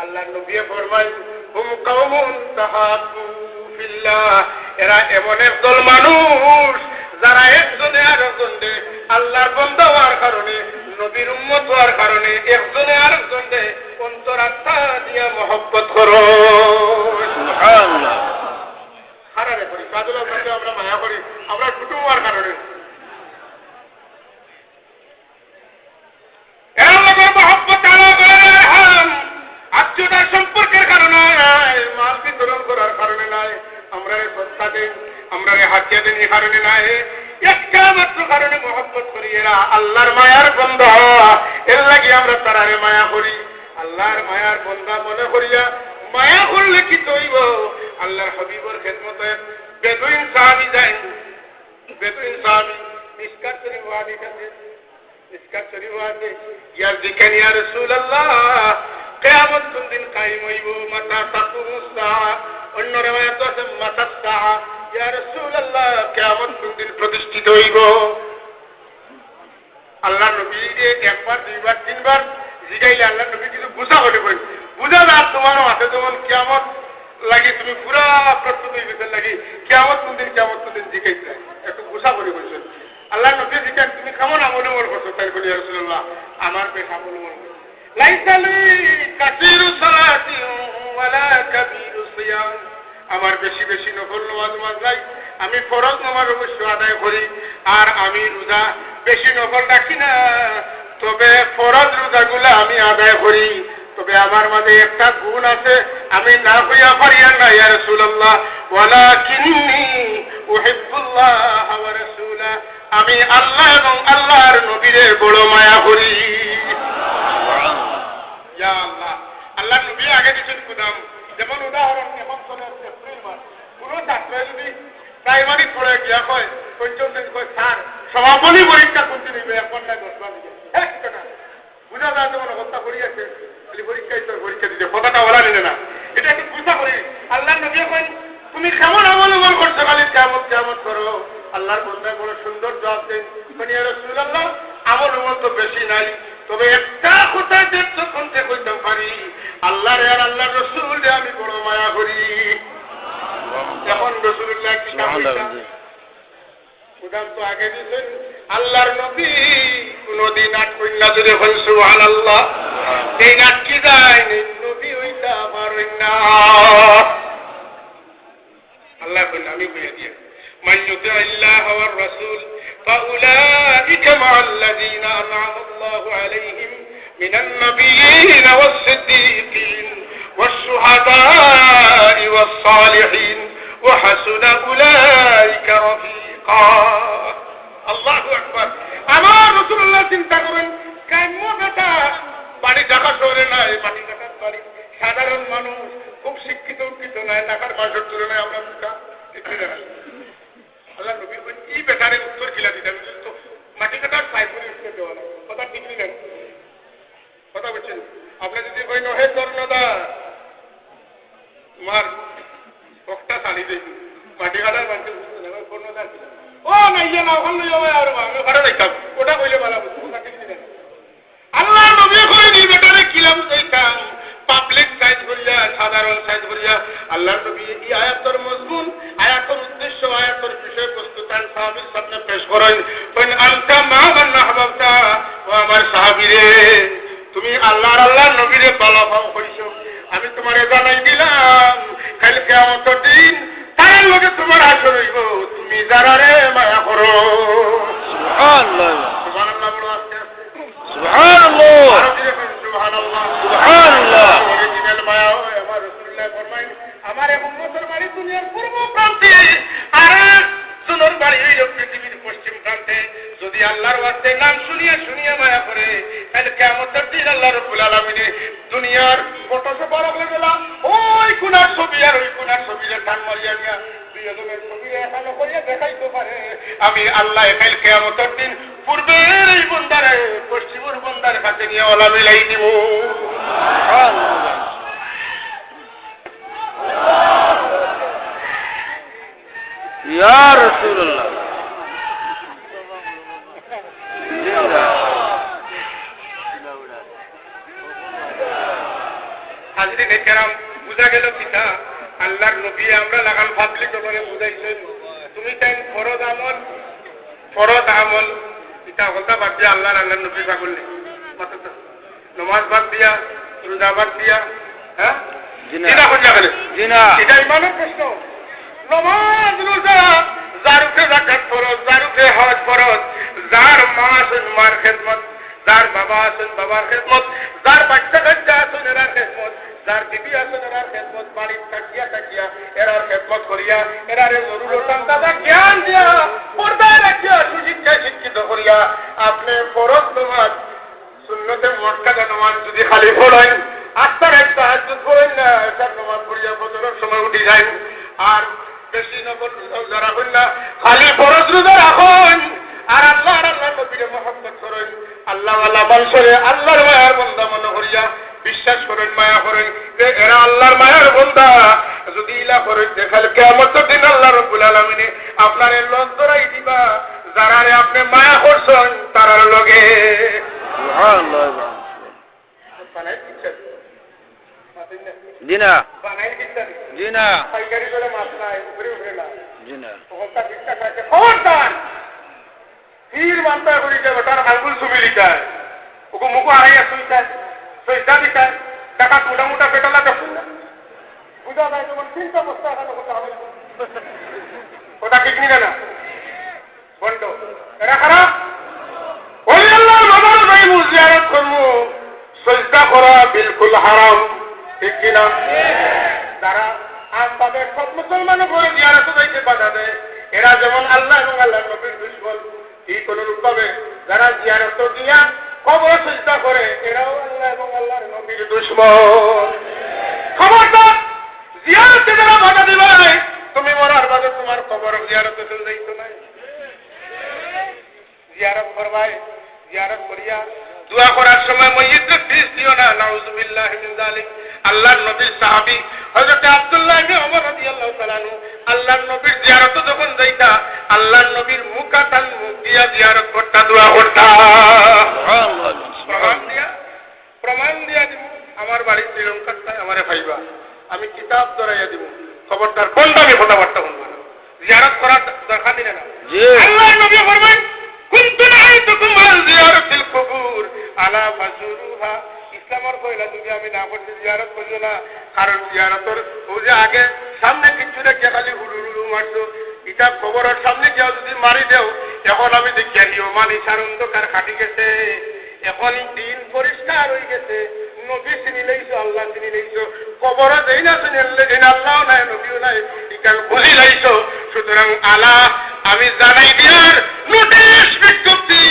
আল্লাহ নবী ফরমায় হুম কওমুন তাহাব্বু ফিল্লাহ এরা এমন একদল মানুষ যারা একজনে আরেকজনকে আল্লাহর বান্দা হওয়ার কারণে নবীর উম্মত হওয়ার কারণে একজনে আরেকজনকে অন্তরাত্মা দিয়া মহব্বত করো সুবহানাল্লাহ হারারে করি কাজলের মধ্যে আমরা মায়া করি আমরা কুটুম হওয়ার কারণে এর লগের মহব্বত আত্মীয়তার সম্পর্কের কারণে মাল বিতরণ করার কারণে নাই আমরা সস্তা দিন আমরা হাতিয়া দিন এই কারণে নাই একটা মাত্র কারণে মহব্বত করি এরা আল্লাহর মায়ার বন্ধা এর লাগে আমরা তারারে মায়া করি আল্লাহর মায়ার বন্ধা মনে করিয়া মায়া করলে কি তৈব আল্লাহর হাবিবর খেদমতে বেদুইন সাহাবী যাই বেদুইন সাহাবী মিসকাত শরীফ হাদিস আছে মিসকাত শরীফ আছে ইয়া জিকান ইয়া রাসূলুল্লাহ কিয়ামত কোন দিন কায়েম হইব মাতা তাকুমুস সাআ অন্য riwayat আছে মাতা সাআ ইয়া রাসূলুল্লাহ কিয়ামত কোন দিন প্রতিষ্ঠিত হইব আল্লাহ নবী একবার দুইবার তিনবার জিগাইলে আল্লাহ নবী কিছু বুঝা হতে পারে বুঝা না তোমার হাতে যেমন কিয়ামত লাগি তুমি পুরা প্রস্তুতির ভিতর লাগি কিয়ামত কোন দিন জিগাইতে একটু বুঝা করে বলছেন আল্লাহ নবী জিজ্ঞান তুমি কেমন আমল করছো তাই বলি ইয়া রাসূলুল্লাহ আমার বেশ আমল লাইসালি কাসীরু সালাতি ওয়ালা কাবীরু সিয়াম আমার বেশি বেশি নফল নামাজ নাই আমি ফরজ নামাজ অবশ্য আদায় করি আর আমি রোজা বেশি নফল রাখি না তবে ফরজ রোজাগুলো আমি আদায় করি তবে আমার মাঝে একটা গুণ আছে আমি না হইয়া পারি না ইয়া রাসূলুল্লাহ ওয়ালাকিন্নী উহিব্বুল্লাহ ওয়া রাসূলা আমি আল্লাহ এবং আল্লাহর নবীরে বড় মায়া করি ইয়া আল্লাহ আল্লাহ নবী আগে দিয়েছেন কুদাম যেমন উদাহরণ এখন চলে এপ্রিল মাস পুরো ছাত্র যদি প্রাইমারি পড়ে গিয়া হয় ৫০ দিন কয় স্যার সমাপনী পরীক্ষা করতে নিবে এখন না 10 বার দিবে বুঝা যায় যেমন অবস্থা করিয়াছে পরীক্ষা দিতে কথাটা বলা নিলে না এটা একটু বুঝা করি আল্লাহ নবী কয় তুমি কেমন আমল করছো খালি কেমন করো আল্লাহর বন্ধা বড় সুন্দর জবাব দেন ইয়া রাসূলুল্লাহ আমল তো বেশি নাই তবে একটা কথা যখন কইতে পারি আল্লাহর আর আল্লাহর রাসূল আমি বড় মায়া করি যখন রাসূলুল্লাহ কি উদাম তো আগে দিয়েছেন আল্লাহর নবী কোনদিন আটকই না যদি বল সুবহানাল্লাহ এই আটকি যায় নবী হইতা পারেন না আল্লাহ বলেন আমি কইয়া দিয়ে মান ইউতিল্লাহ ওয়ার রাসূল ফাউলাইকা মা'আল্লাযীনা আন'আমা আল্লাহু আলাইহিম মিনান নাবিয়্যিন ওয়াস-সিদ্দীকিন ওয়াশ-শুহাদা'i ওয়াস-সালিহিন ওয়া হাসুনা উলাইকা রাফীকা আল্লাহু আকবার আমার রাসূলুল্লাহ চিন্তা করেন কামটা বাড়ি ঢাকা শহরে নাই বাড়ি ঢাকার বাড়ি সাধারণ মানুষ খুব শিক্ষিত নয় ঢাকার মানুষের তুলনায় আমরা আল্লাহ নবী এই বেটারে উত্তর খিলা দিতে তো মাটি কাটার পাইপুরি উত্তর দেওয়া না কথা ঠিক নেই কথা বলছেন আপনি যদি কই নহে কর্ণদা তোমার পকটা চালি দেই মাটি কাটার মানুষের বুঝতে না কর্ণদা ও না ইয়ে না ওখান লই যাবে আর আমি ঘরে দেখতাম ওটা কইলে ভালো বুঝতে কথা ঠিক নেই আল্লাহ নবী কই দি বেটারে কিলাম কইতাম পাবলিক সাইজ করিয়া সাধারণ সাইজ করিয়া আল্লাহ নবী এই আয়াতের মজমুন আয়াতের উদ্দেশ্য আয়াতের বিষয়বস্তু তার সাহাবীর সামনে পেশ করেন কোন আনতা মা মান হাবাবতা ও আমার সাহাবীরে তুমি আল্লাহর নবীরে পালাফাও কইছো আমি তোমারে জানাই দিলাম কাল কিয়ামতের দিন তার লগে তোমার হাসর হইব তুমি যারারে মায়া করো সুবহানাল্লাহ সুবহানাল্লাহ বলো আস্তে আস্তে সুবহানাল্লাহ সুবহানাল্লাহ সুবহানাল্লাহ অরিজিনাল মায়া হয় আমার রাসূলুল্লাহ ফরমায় আমার উম্মতের বাড়ি দুনিয়ার পূর্ব প্রান্তে আর সুন্দর বাড়ি হইল পৃথিবীর পশ্চিম প্রান্তে যদি আল্লাহর ওয়াস্তে নাম শুনিয়া মায়া করে তাহলে কিয়ামতের দিন আল্লাহ রাব্বুল আলামিন দুনিয়ার ফটো সে বড় করে দিলাম ওই কোনার ছবি আর ওই কোনার ছবির টান মারিয়া নিয়া দুইজনের ছবিরে এখানে করিয়া দেখাইতে পারে আমি আল্লাহ কাল কিয়ামতের দিন পূর্বের এই বন্দারে পশ্চিমের বন্দার কাছে নিয়ে ওলা মিলাই দিব। ইয়া রাসূলুল্লাহ হাজরিন কেরাম, বুঝা গেল কিতা আল্লাহর নবী আমরা লাগান ফাজলি করে বুঝাইছেন তুমি চাই ফরজ আমল ইটা কথা বাদ দিয়া আল্লাহর নবী পাগল নেই নমাজ বাদ দিয়া রোজা বাদ দিয়া হ্যাঁ এটা ইমানের প্রশ্ন। নমাজ রোজা যারুকে যাকাত ফরজ, যারুকে হজ ফরজ, যার মা আছেন মার খেদমত, যার বাবা আছেন বাবার খেদমত, যার বাচ্চা কাচ্চা আছেন এরার খেদমত, যার বিবি আছেন এরার খেদমত, বাড়ির থাকিয়া থাকিয়া এরার খেদমত করিয়া এরারে জরুরতান দাদা জ্ঞান দিয়া পর্দায় রাখিয়া সুশিক্ষায় শিক্ষিত করিয়া আপনি ফরজ নমাজ সুন্নতে মুআক্কাদা নমাজ যদি খালি পড়েন আস্তার এক তাহাজ্জুদ পড়েন না এসার নমাজ পড়িয়া ফজরের সময় উঠি যান আর বেশি নফল যারা হইল না খালি ফরজ রোজা রাখুন আর আল্লাহর নবীকে মহব্বত করেন আল্লাহ ওয়ালা মানুষরে আল্লাহর মায়ার বান্দা মনে করিয়া বিশ্বাস করেন মায়া করেন যে এরা আল্লাহর মায়ার বান্দা যদি ইলা করেন দেখাল কিয়ামতের দিন আল্লাহ রাব্বুল আলামিন আপনার লজ্জারাই দিবা যারারে আপনি মায়া করছেন তারার লগে সুবহানাল্লাহ বানাই দিচ্ছেন জিনা বানাই দিচ্ছেন জিনা পাইকারি করে মাছ নাই উপরে উঠে না জিনা ওটা ঠিকঠাক আছে খবরদার ফির মানতা করি যে ওটার আঙ্গুল ছবি লিখায় ওকে মুখো হারাইয়া শুইতায় সৈদা দিতায় টাকা মোটা মোটা পেটালা দেখুন না বুঝা যায় যেমন চিন্তা বস্তা এখানে হতে হবে ওটা ঠিক নিবে না বন্ধ এরা খারাপ ওই আল্লাহ মাদার ভাই জিয়ারত করবো সজদা করা বিলকুল হারাম ঠিক কিনা তারা আম তাদের সব মুসলমানও করে জিয়ারত যাইতে বাধা দেয় এরা যেমন আল্লাহ এবং আল্লাহ নবীর দুশমন ঠিক অনুরূপ ভাবে যারা জিয়ারত দিয়া কবর সজদা করে এরাও আল্লাহ এবং আল্লাহর নবীর দুশমন। খবরদার জিয়ারতে যারা বাধা দিবে তুমি মরার বাদে তোমার কবর জিয়ারতে চলে যাইতো না জিয়ারত করবাই জিয়ারত করিয়া দোয়া করার সময় মসজিদে ফিস দিও না নাউজুবিল্লাহি মিন যালিক। আল্লাহর নবীর সাহাবী হযরত আব্দুল্লাহ ইবনে ওমর রাদিয়াল্লাহু তাআলা আনহু আল্লাহর নবীর জিয়ারত যখন যাইতা আল্লাহর নবীর মুখাতান মুখ দিয়া জিয়ারত করতা দোয়া করতা। প্রমাণ দিয়া দিব আমার বাড়ি শ্রীলঙ্কার তাই আমারে ভাইবা আমি কিতাব ধরাইয়া দিব খবরদার কোনটা আমি কথাবার্তা বলবো না জিয়ারত করার দরকার দিলে না। আল্লাহর নবী ফরমান কুনতু নাইতুকুম আল জিয়ারাতিল কুবুর আলা ফাজুরুহা। ইসলামের কইলা যদি আমি না করতে জিয়ারত করিও না কারণ জিয়ারতের ও যে আগে সামনে কিছু রেখে খালি হুড়ুড়ু মারতো এটা খবরের সামনে গিয়া যদি মারি দেও এখন আমি দেখি আনিও মানিসার অন্ধকার কাটি গেছে এখন দিন পরিষ্কার হয়ে গেছে নবী চিনি লাইছো আল্লাহ চিনি লাইছো কবর দেই না চিনি দিন আল্লাহ নাই নবীও নাই ইকাল খুলি লাইছো সুতরাং আলা আমি জানাই দিয়ার নোটিশ বিজ্ঞপ্তি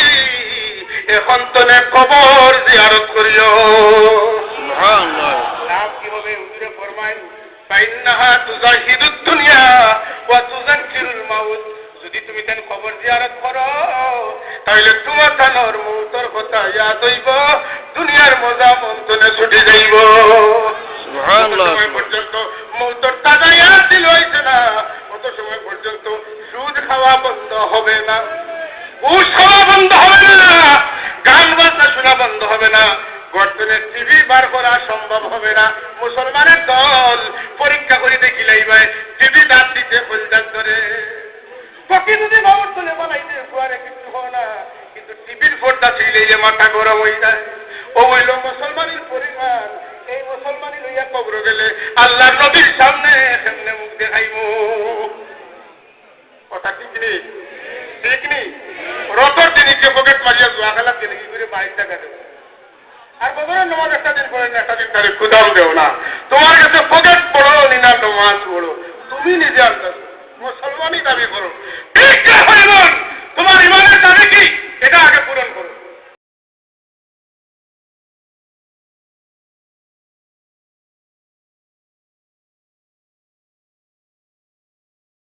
এখন তো কবর জিয়ারত করিও। সুবহানাল্লাহ লাভ কি হবে হুজুরে ফরমায় ফাইন্নাহা তুজাহিদুদ দুনিয়া ওয়া তুযাক্কিরুল মাউত। যদি তুমি তেন কবর জিয়ারত করো তাহলে তোমার তানোর মৌতর কথা ইয়াদ হইব দুনিয়ার মজা মন্তনে ছুটে যাইব। সুবহানাল্লাহ সময় পর্যন্ত মৌতর তাজা ইয়াদ দিল হইছে না অত সময় পর্যন্ত সুদ খাওয়া বন্ধ হবে না, ঘুষ খাওয়া বন্ধ হবে না, গান বাজনা শোনা বন্ধ হবে না, বর্তমানে টিভি বার করা সম্ভব হবে না। মুসলমানের দল পরীক্ষা করে দেখিলাই ভাই টিভি দাঁত দিতে ফুলদান ধরে পক্ষে যদি খবর তুলে বানাইতে ফুয়ারে কিছু হয় না কিন্তু টিভির ফোনটা ছিলেই মাথা গরম হয়ে যায়। ও হইল মুসলমানের পরিমাণ এই মুসলমানি লইয়া কবর গেলে আল্লাহ নবীর সামনে কেমনে মুখ দেখাইব কথা ঠিক নেই ঠিক নেই। রতর দিনকে পকেট মারিয়া জোয়া খেলার দিন কি করে 22 টাকা দেব আর বদরের নমাজ একটা দিন পড়েন একটা দিন তারিখ কুদাম দেও না তোমার কাছে পকেট পড়ো না নমাজ পড়ো তুমি নিজে আনতে মুসলমানই দাবি করো ঠিক হইবেন